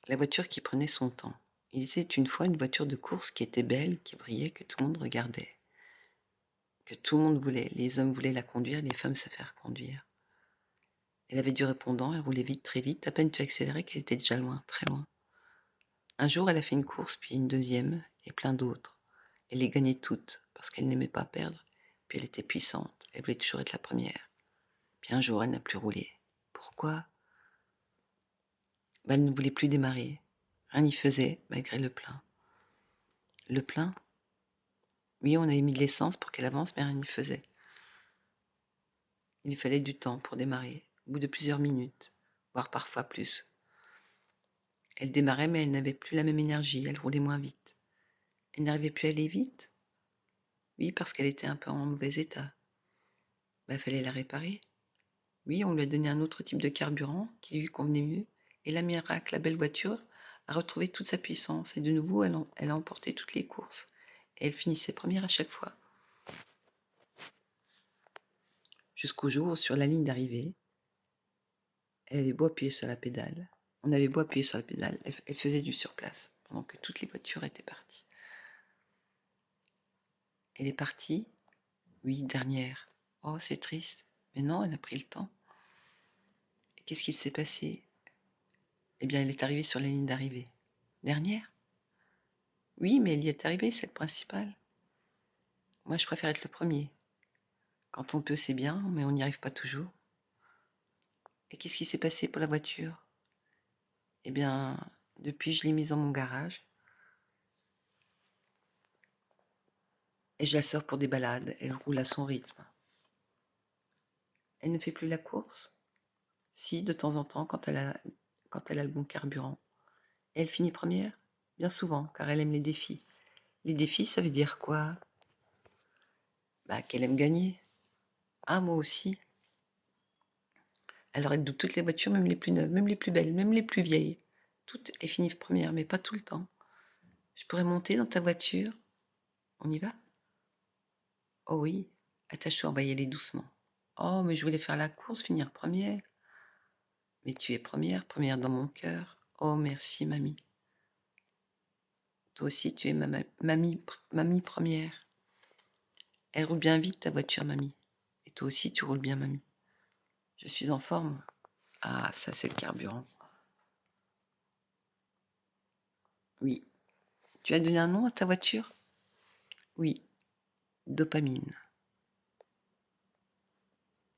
La voiture qui prenait son temps. Il était une fois une voiture de course qui était belle, qui brillait, que tout le monde regardait, que tout le monde voulait. Les hommes voulaient la conduire, les femmes se faire conduire. Elle avait du répondant, elle roulait vite, très vite. À peine tu accélérais qu'elle était déjà loin, très loin. Un jour, elle a fait une course, puis une deuxième, et plein d'autres. Elle les gagnait toutes, parce qu'elle n'aimait pas perdre. Puis elle était puissante, elle voulait toujours être la première. Puis un jour, elle n'a plus roulé. Pourquoi? Elle ne voulait plus démarrer. Rien n'y faisait, malgré le plein. Le plein? Oui, on avait mis de l'essence pour qu'elle avance, mais rien n'y faisait. Il lui fallait du temps pour démarrer, au bout de plusieurs minutes, voire parfois plus. Elle démarrait, mais elle n'avait plus la même énergie, elle roulait moins vite. Elle n'arrivait plus à aller vite? Oui, parce qu'elle était un peu en mauvais état. Il fallait la réparer. Oui, on lui a donné un autre type de carburant qui lui convenait mieux, et la miracle, la belle voiture, a retrouvé toute sa puissance, et de nouveau, elle a emporté toutes les courses. Et elle finissait première à chaque fois. Jusqu'au jour où, sur la ligne d'arrivée, elle avait beau appuyer sur la pédale, on avait beau appuyer sur la pédale, elle faisait du surplace, pendant que toutes les voitures étaient parties. Elle est partie? Oui, dernière. Oh, c'est triste. Mais non, elle a pris le temps. Et qu'est-ce qui s'est passé? Eh bien, elle est arrivée sur la ligne d'arrivée. Dernière? Oui, mais elle y est arrivée, c'est le principal. Moi, je préfère être le premier. Quand on peut, c'est bien, mais on n'y arrive pas toujours. Et qu'est-ce qui s'est passé pour la voiture? Eh bien, depuis, je l'ai mise dans mon garage. Et je la sors pour des balades. Elle roule à son rythme. Elle ne fait plus la course? Si, de temps en temps, quand elle a le bon carburant. Et elle finit première? Bien souvent, car elle aime les défis. Les défis, ça veut dire quoi? Qu'elle aime gagner. Ah, moi aussi. Alors elle double toutes les voitures, même les plus neuves, même les plus belles, même les plus vieilles. Toutes, elles finissent première, mais pas tout le temps. Je pourrais monter dans ta voiture? On y va? Oh oui, attache-toi, on va y aller doucement. Oh, mais je voulais faire la course, finir première. Mais tu es première, première dans mon cœur. Oh, merci, mamie. Toi aussi, tu es mamie première. Elle roule bien vite, ta voiture, mamie. Et toi aussi, tu roules bien, mamie. Je suis en forme. Ah, ça, c'est le carburant. Oui. Tu as donné un nom à ta voiture? Oui, dopamine.